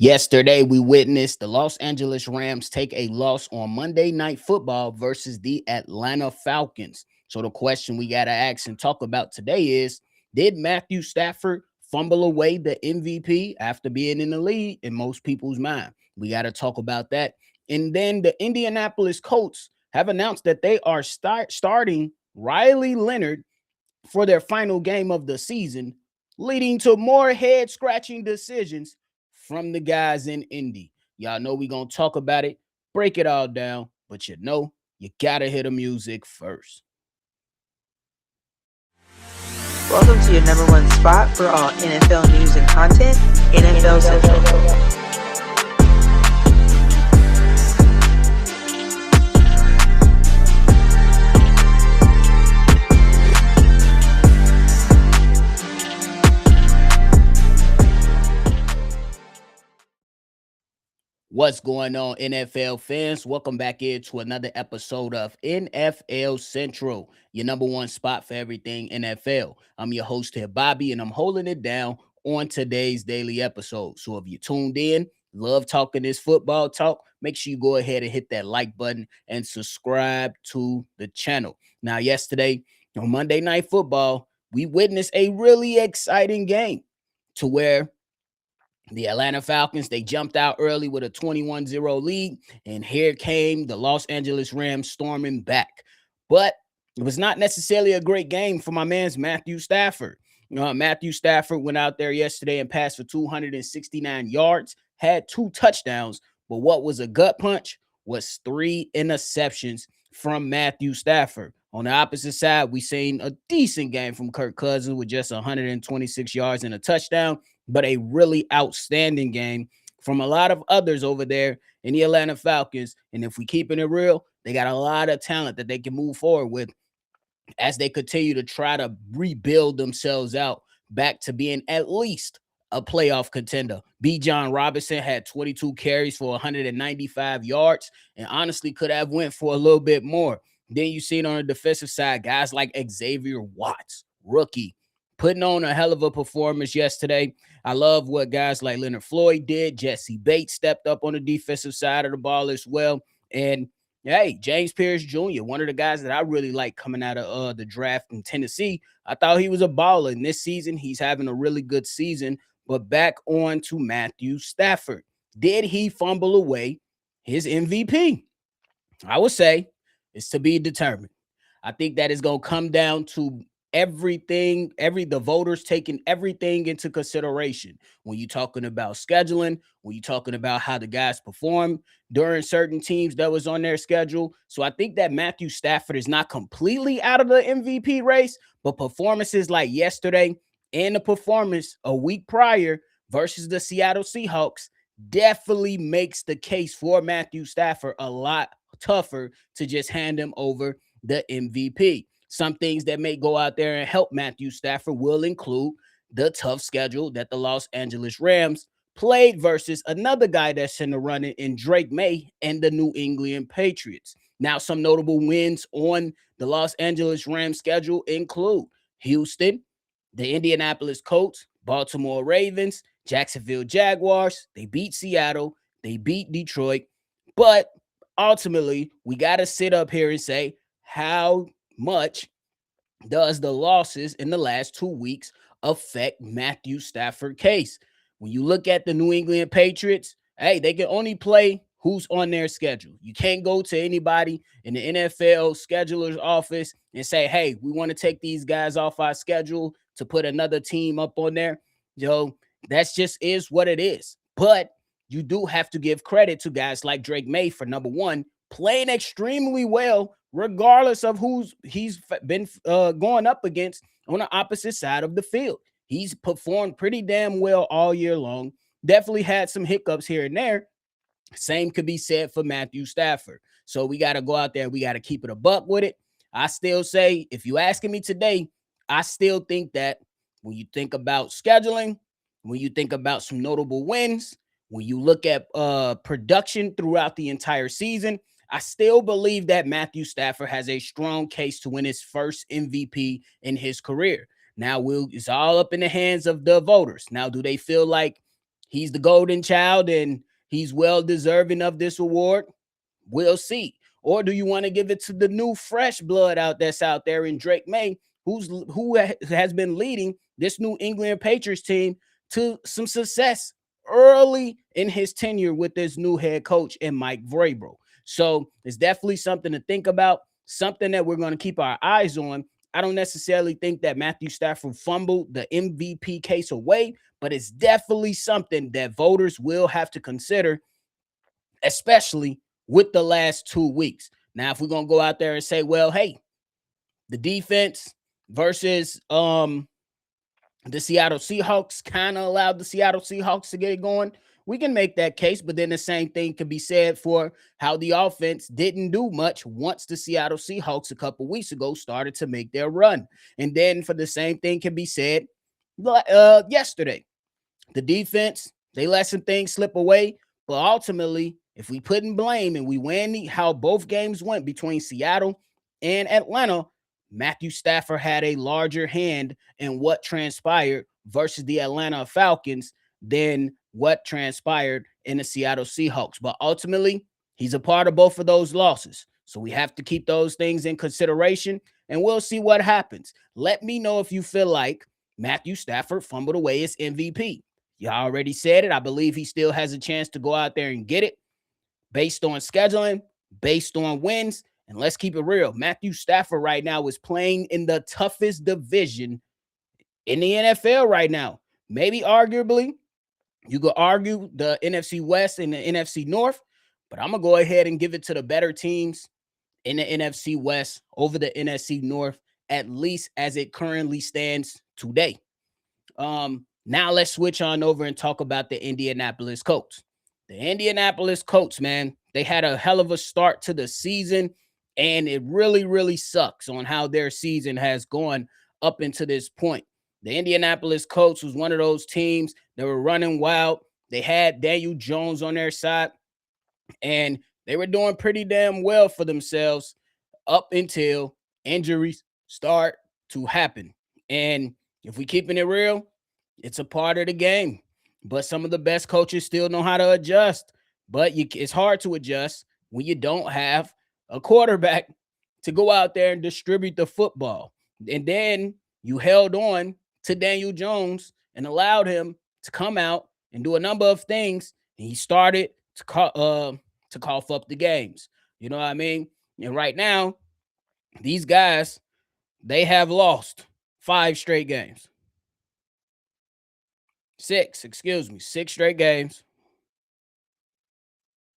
Yesterday, we witnessed the Los Angeles Rams take a loss on Monday Night Football versus the Atlanta Falcons. So, the question we got to ask and talk about today is, did Matthew Stafford fumble away the MVP after being in the league in most people's mind? We got to talk about that. And then the Indianapolis Colts have announced that they are starting Riley Leonard for their final game of the season, leading to more head scratching decisions from the guys in Indy. Y'all know we're going to talk about it, break it all down, but you got to hear the music first. Welcome to your number one spot for all NFL news and content, NFL Central. What's going on, NFL fans? Welcome back into another episode of NFL Central, your number one spot for everything NFL. I'm your host here, Bobby, and I'm holding it down on today's daily episode. So if you tuned in, love talking this football talk, make sure you go ahead and hit that like button and subscribe to the channel. Now, yesterday on Monday Night Football, we witnessed a really exciting game to where the Atlanta Falcons, they jumped out early with a 21-0 lead, and here came the Los Angeles Rams storming back. But it was not necessarily a great game for my man's Matthew Stafford. Matthew Stafford went out there yesterday and passed for 269 yards, had 2 touchdowns, but what was a gut punch was 3 interceptions from Matthew Stafford. On the opposite side, we seen a decent game from Kirk Cousins with just 126 yards and a touchdown, but a really outstanding game from a lot of others over there in the Atlanta Falcons. And if we keeping it real, they got a lot of talent that they can move forward with as they continue to try to rebuild themselves out back to being at least a playoff contender. B. John Robinson had 22 carries for 195 yards and honestly could have went for a little bit more. Then you seen on the defensive side, guys like Xavier Watts, rookie, putting on a hell of a performance yesterday. I love what guys like Leonard Floyd did. Jesse Bates stepped up on the defensive side of the ball as well. And hey, James Pierce Jr., one of the guys that I really like coming out of the draft in Tennessee. I thought he was a baller. And this season, he's having a really good season. But back on to Matthew Stafford. Did he fumble away his MVP? I would say it's to be determined. I think that is going to come down to everything, the voters taking everything into consideration when you're talking about scheduling, when you're talking about how the guys perform during certain teams that was on their schedule. So I think that Matthew Stafford is not completely out of the MVP race, but performances like yesterday and the performance a week prior versus the Seattle Seahawks definitely makes the case for Matthew Stafford a lot tougher to just hand him over the MVP. Some things that may go out there and help Matthew Stafford will include the tough schedule that the Los Angeles Rams played versus another guy that's in the running in Drake May and the New England Patriots. Now, some notable wins on the Los Angeles Rams schedule include Houston, the Indianapolis Colts, Baltimore Ravens, Jacksonville Jaguars. They beat Seattle. They beat Detroit. But ultimately, we got to sit up here and say, how much does the losses in the last 2 weeks affect Matthew Stafford case? When you look at the New England Patriots, hey, they can only play who's on their schedule. You can't go to anybody in the NFL scheduler's office and say, hey, we want to take these guys off our schedule to put another team up on there. That's just is what it is. But you do have to give credit to guys like Drake May for, number one, playing extremely well, regardless of who's he's been going up against on the opposite side of the field. He's performed pretty damn well all year long. Definitely had some hiccups here and there. Same could be said for Matthew Stafford. So we got to go out there. We got to keep it a buck with it. I still say, if you asking me today, I still think that when you think about scheduling, when you think about some notable wins, when you look at production throughout the entire season, I still believe that Matthew Stafford has a strong case to win his first MVP in his career. Now, it's all up in the hands of the voters. Now, do they feel like he's the golden child and he's well deserving of this award? We'll see. Or do you want to give it to the new fresh blood that's out there in Drake May, has been leading this New England Patriots team to some success early in his tenure with this new head coach and Mike Vrabel? So it's definitely something to think about, something that we're going to keep our eyes on. I don't necessarily think that Matthew Stafford fumbled the MVP case away, but it's definitely something that voters will have to consider, especially with the last 2 weeks. Now, if we're going to go out there and say, well, hey, the defense versus the Seattle Seahawks kind of allowed the Seattle Seahawks to get it going, we can make that case. But then the same thing can be said for how the offense didn't do much once the Seattle Seahawks a couple weeks ago started to make their run. And then for the same thing can be said yesterday. The defense, they let some things slip away, but ultimately, if we put in blame and we win how both games went between Seattle and Atlanta, Matthew Stafford had a larger hand in what transpired versus the Atlanta Falcons than what transpired in the Seattle Seahawks. But ultimately, he's a part of both of those losses. So we have to keep those things in consideration, and we'll see what happens. Let me know if you feel like Matthew Stafford fumbled away his MVP. You already said it. I believe he still has a chance to go out there and get it based on scheduling, based on wins. And let's keep it real. Matthew Stafford right now is playing in the toughest division in the NFL right now. Maybe arguably, you could argue the NFC West and the NFC North, but I'm going to go ahead and give it to the better teams in the NFC West over the NFC North, at least as it currently stands today. Now let's switch on over and talk about the Indianapolis Colts. The Indianapolis Colts, man, they had a hell of a start to the season, and it really, really sucks on how their season has gone up into this point. The Indianapolis Colts was one of those teams that were running wild. They had Daniel Jones on their side, and they were doing pretty damn well for themselves up until injuries start to happen. And if we keeping it real, it's a part of the game. But some of the best coaches still know how to adjust. But it's hard to adjust when you don't have a quarterback to go out there and distribute the football. And then you held on to Daniel Jones and allowed him to come out and do a number of things. And he started to cough up the games. You know what I mean? And right now, these guys, they have lost 5 straight games. 6 straight games.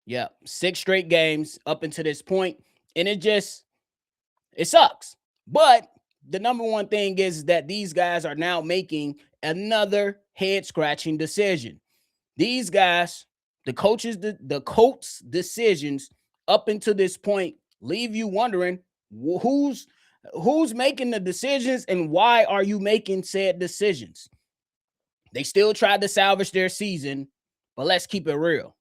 Yeah, 6 straight games up until this point. And it sucks. But the number one thing is that these guys are now making another head-scratching decision. These guys, the Colts' decisions up until this point leave you wondering who's making the decisions and why are you making said decisions? They still tried to salvage their season, but let's keep it real.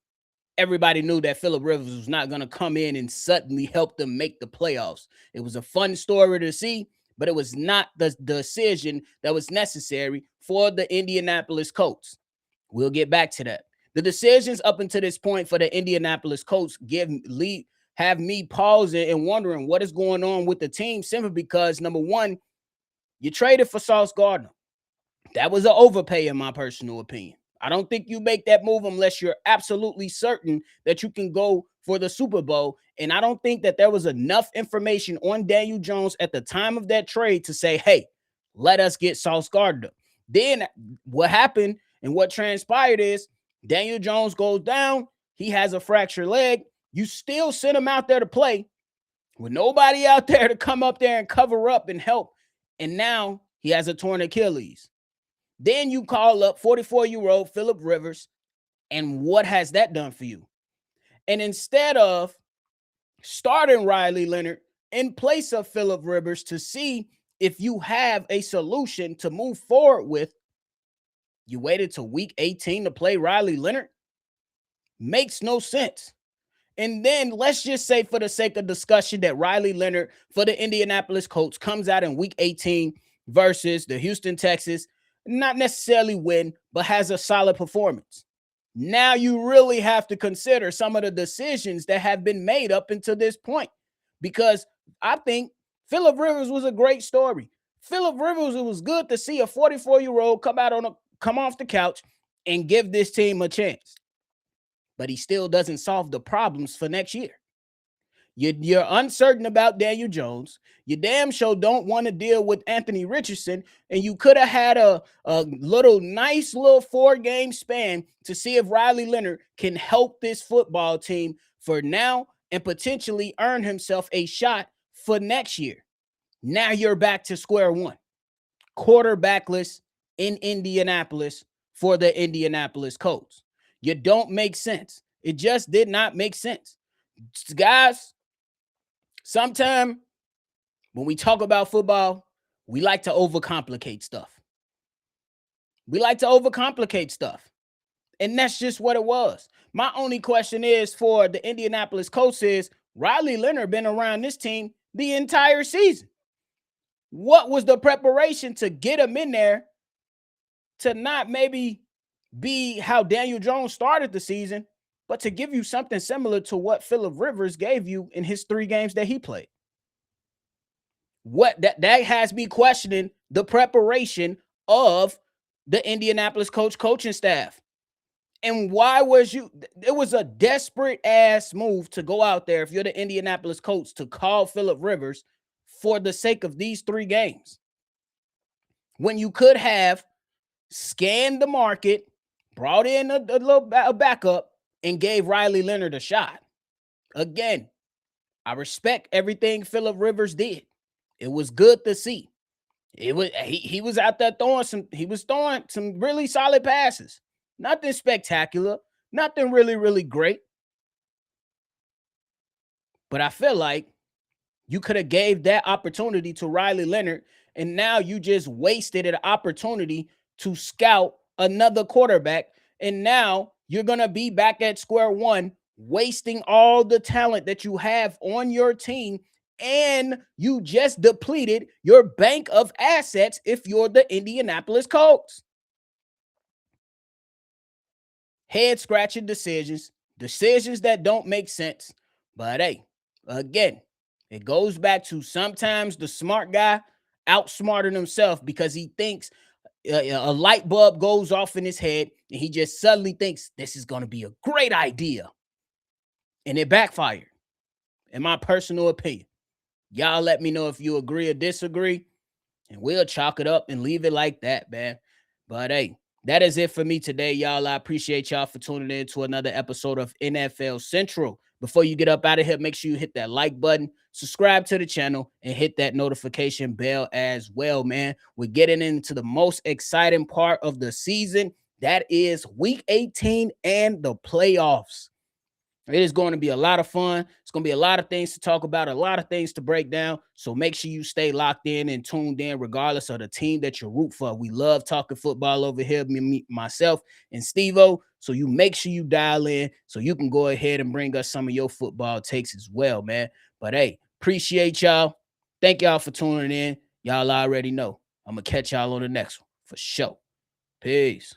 Everybody knew that Philip Rivers was not going to come in and suddenly help them make the playoffs. It was a fun story to see, but it was not the decision that was necessary for the Indianapolis Colts. We'll get back to that. The decisions up until this point for the Indianapolis Colts have me pausing and wondering what is going on with the team, simply because, number one, you traded for Sauce Gardner. That was an overpay in my personal opinion. I don't think you make that move unless you're absolutely certain that you can go for the Super Bowl. And I don't think that there was enough information on Daniel Jones at the time of that trade to say, hey, let us get Sauce Gardner. Then what happened and what transpired is Daniel Jones goes down. He has a fractured leg. You still send him out there to play with nobody out there to come up there and cover up and help. And now he has a torn Achilles. Then you call up 44-year-old Philip Rivers, and what has that done for you? And instead of starting Riley Leonard in place of Philip Rivers to see if you have a solution to move forward with, you waited till week 18 to play Riley Leonard? Makes no sense. And then let's just say, for the sake of discussion, that Riley Leonard for the Indianapolis Colts comes out in week 18 versus the Houston Texans, not necessarily win, but has a solid performance. Now you really have to consider some of the decisions that have been made up until this point, because I think Phillip Rivers was a great story. Phillip Rivers, it was good to see a 44-year-old come off the couch and give this team a chance. But he still doesn't solve the problems for next year. You're uncertain about Daniel Jones. You damn sure don't want to deal with Anthony Richardson. And you could have had a nice little 4-game span to see if Riley Leonard can help this football team for now and potentially earn himself a shot for next year. Now you're back to square one. Quarterbackless in Indianapolis for the Indianapolis Colts. You don't make sense. It just did not make sense. Guys, sometimes when we talk about football, we like to overcomplicate stuff. And that's just what it was. My only question is for the Indianapolis Colts is, Riley Leonard been around this team the entire season. What was the preparation to get him in there to not maybe be how Daniel Jones started the season, but to give you something similar to what Phillip Rivers gave you in his 3 games that he played? What that has me questioning the preparation of the Indianapolis Colts coaching staff. And why was it was a desperate ass move to go out there if you're the Indianapolis Colts to call Phillip Rivers for the sake of these 3 games, when you could have scanned the market, brought in a backup, and gave Riley Leonard a shot. Again, I respect everything Phillip Rivers did. It was good to see. He was out there throwing some really solid passes. Nothing spectacular, nothing really, really great. But I feel like you could have gave that opportunity to Riley Leonard, and now you just wasted an opportunity to scout another quarterback, and now you're going to be back at square one, wasting all the talent that you have on your team, and you just depleted your bank of assets if you're the Indianapolis Colts. Head-scratching decisions that don't make sense. But hey, again, it goes back to sometimes the smart guy outsmarting himself because he thinks a light bulb goes off in his head and he just suddenly thinks this is going to be a great idea. And it backfired, in my personal opinion. Y'all let me know if you agree or disagree, and we'll chalk it up and leave it like that, man. But hey, that is it for me today, y'all. I appreciate y'all for tuning in to another episode of NFL Central. Before you get up out of here, make sure you hit that like button, subscribe to the channel, and hit that notification bell as well, man. We're getting into the most exciting part of the season. That is Week 18 and the playoffs. It is going to be a lot of fun. It's going to be a lot of things to talk about, a lot of things to break down. So make sure you stay locked in and tuned in regardless of the team that you root for. We love talking football over here, myself and Steve-O. So you make sure you dial in so you can go ahead and bring us some of your football takes as well, man. But hey, appreciate y'all. Thank y'all for tuning in. Y'all already know. I'm going to catch y'all on the next one for sure. Peace.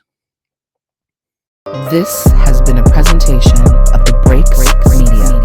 This has been a presentation of the Breaks Media.